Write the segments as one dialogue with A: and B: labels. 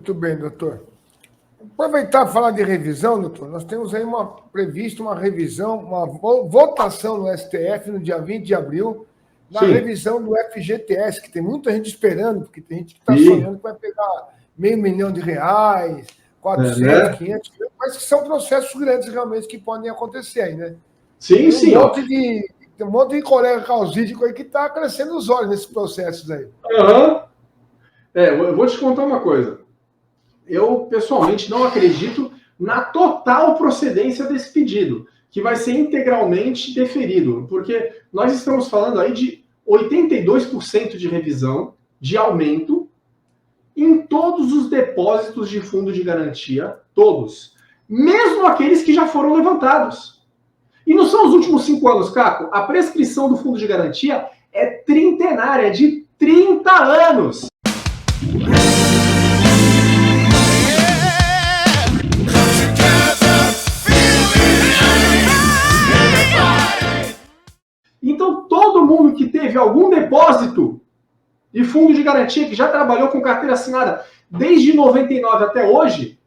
A: Muito bem, doutor. Aproveitar e falar de revisão, doutor, nós temos aí prevista uma revisão, uma votação no STF no dia 20 de abril, na
B: Sim.
A: revisão do FGTS, que tem muita gente esperando, porque tem gente que está
B: Sim.
A: sonhando que vai pegar R$500 milhões, 400, 500, mas que são processos grandes realmente que podem acontecer aí, né?
B: Sim, sim.
A: Tem um monte de colega causídico aí que está crescendo os olhos nesses processos aí.
B: Uhum. Eu vou te contar uma coisa. Eu, pessoalmente, não acredito na total procedência desse pedido, que vai ser integralmente deferido, porque nós estamos falando aí de 82% de revisão, de aumento, em todos os depósitos de fundo de garantia, todos, mesmo aqueles que já foram levantados. E não são os últimos 5 anos, Caco. A prescrição do fundo de garantia é trintenária, é de 30 anos. Então, todo mundo que teve algum depósito de fundo de garantia, que já trabalhou com carteira assinada desde 99 até hoje,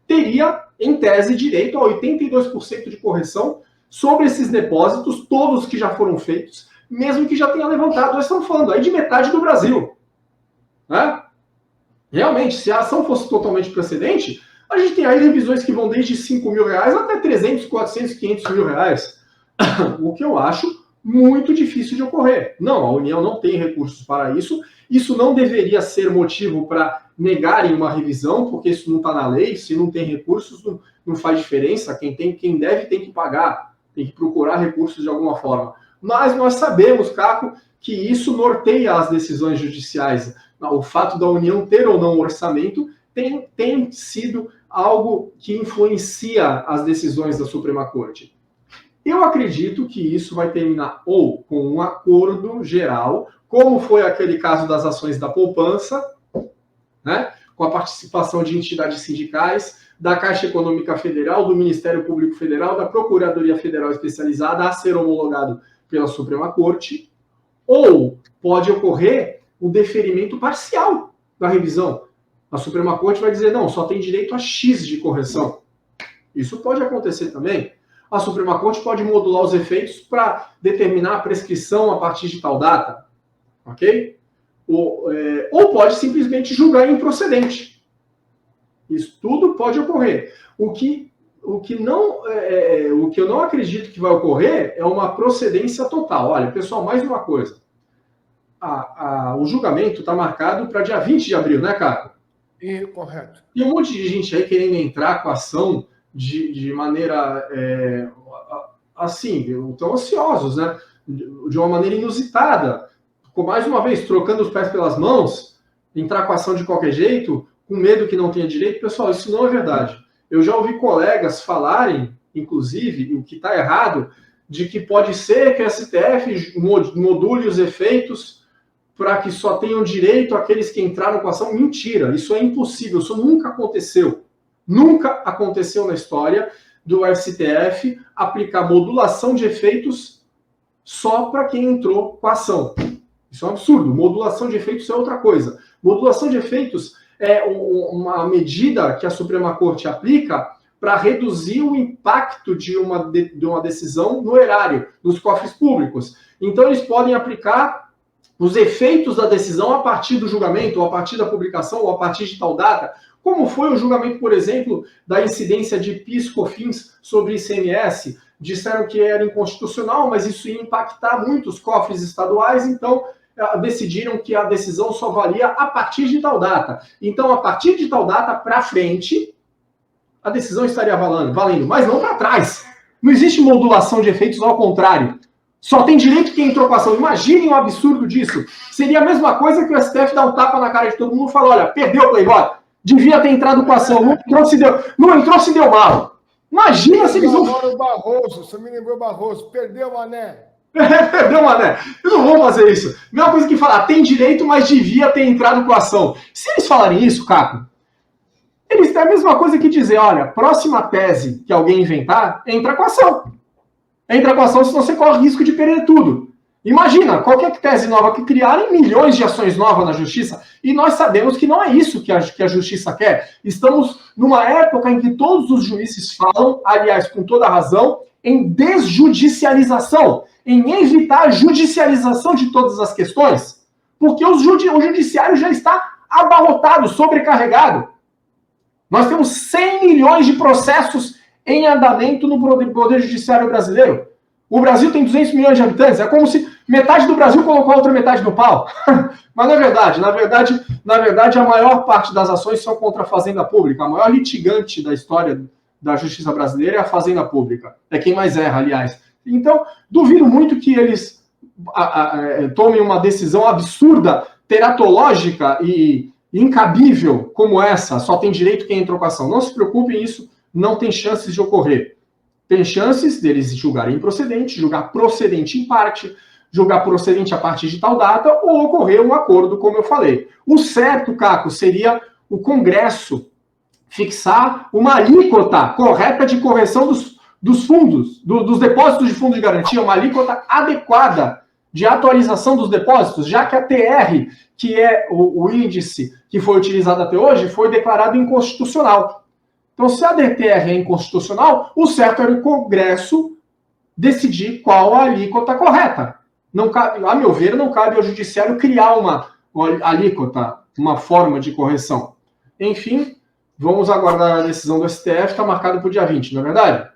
B: teria, em tese, direito a 82% de correção sobre esses depósitos, todos que já foram feitos, mesmo que já tenha levantado. Nós estamos falando aí de metade do Brasil. Né? Realmente, se a ação fosse totalmente precedente, a gente tem aí revisões que vão desde R$5.000 até 300, 400, 500 mil reais. O que eu acho muito difícil de ocorrer. Não, a União não tem recursos para isso. Isso não deveria ser motivo para negarem uma revisão, porque isso não está na lei. Se não tem recursos, não faz diferença. Quem deve tem que pagar, tem que procurar recursos de alguma forma. Mas nós sabemos, Caco, que isso norteia as decisões judiciais. O fato da União ter ou não orçamento tem sido algo que influencia as decisões da Suprema Corte. Eu acredito que isso vai terminar ou com um acordo geral, como foi aquele caso das ações da poupança, né, com a participação de entidades sindicais, da Caixa Econômica Federal, do Ministério Público Federal, da Procuradoria Federal Especializada a ser homologado pela Suprema Corte, ou pode ocorrer o deferimento parcial da revisão. A Suprema Corte vai dizer, não, só tem direito a X de correção. Isso pode acontecer também. A Suprema Corte pode modular os efeitos para determinar a prescrição a partir de tal data. Ok? Ou pode simplesmente julgar improcedente. Isso tudo pode ocorrer. O que eu não acredito que vai ocorrer é uma procedência total. Olha, pessoal, mais uma coisa. O julgamento está marcado para dia 20 de abril, né, Caco?
A: Correto.
B: Tem um monte de gente aí querendo entrar com a ação de maneira, assim, tão ansiosos, né? De uma maneira inusitada. Mais uma vez, trocando os pés pelas mãos, entrar com a ação de qualquer jeito, com medo que não tenha direito. Pessoal, isso não é verdade. Eu já ouvi colegas falarem, inclusive, o que está errado, de que pode ser que a STF module os efeitos para que só tenham direito aqueles que entraram com a ação. Mentira, isso é impossível, isso nunca aconteceu. Nunca aconteceu na história do STF aplicar modulação de efeitos só para quem entrou com a ação. Isso é um absurdo. Modulação de efeitos é outra coisa. Modulação de efeitos é uma medida que a Suprema Corte aplica para reduzir o impacto de uma decisão no erário, nos cofres públicos. Então, eles podem aplicar os efeitos da decisão a partir do julgamento, ou a partir da publicação, ou a partir de tal data, como foi o julgamento, por exemplo, da incidência de PIS, COFINS sobre ICMS. Disseram que era inconstitucional, mas isso ia impactar muito os cofres estaduais, então decidiram que a decisão só valia a partir de tal data. Então, a partir de tal data para frente, a decisão estaria valendo, mas não para trás. Não existe modulação de efeitos, ao contrário. Só tem direito quem entrou com a ação. Imaginem o absurdo disso. Seria a mesma coisa que o STF dar um tapa na cara de todo mundo e falar, olha, perdeu o Playboy. Devia ter entrado com a ação. Não entrou, se deu mal. Imagina se eles vão...
A: Agora o Barroso, você me lembrou o Barroso. Perdeu o Mané.
B: Perdeu, Mané. Eu não vou fazer isso. Mesma coisa que falar, tem direito, mas devia ter entrado com a ação. Se eles falarem isso, Caco, eles têm a mesma coisa que dizer, olha, próxima tese que alguém inventar, entra com a ação. Entra com a ação, senão você corre risco de perder tudo. Imagina, qualquer tese nova que criarem, milhões de ações novas na justiça, e nós sabemos que não é isso que a justiça quer. Estamos numa época em que todos os juízes falam, aliás, com toda a razão, em desjudicialização, em evitar a judicialização de todas as questões, porque o judiciário já está abarrotado, sobrecarregado. Nós temos 100 milhões de processos em andamento no Poder Judiciário brasileiro. O Brasil tem 200 milhões de habitantes. É como se metade do Brasil colocou a outra metade no pau. Mas não é verdade. Na verdade, a maior parte das ações são contra a Fazenda Pública. A maior litigante da história da justiça brasileira é a Fazenda Pública. É quem mais erra, aliás. Então, duvido muito que eles tomem uma decisão absurda, teratológica e incabível como essa. Só tem direito quem entrou com a ação. Não se preocupem, isso não tem chances de ocorrer. Tem chances deles julgarem improcedente, julgar procedente em parte, julgar procedente a partir de tal data, ou ocorrer um acordo, como eu falei. O certo, Caco, seria o Congresso fixar uma alíquota correta de correção dos fundos, dos depósitos de fundo de garantia, uma alíquota adequada de atualização dos depósitos, já que a TR, que é o índice que foi utilizado até hoje, foi declarado inconstitucional. Então, se a DTR é inconstitucional, o certo era o Congresso decidir qual a alíquota correta. Não cabe, a meu ver, não cabe ao Judiciário criar uma alíquota, uma forma de correção. Enfim, vamos aguardar a decisão do STF, está marcado para o dia 20, não é verdade?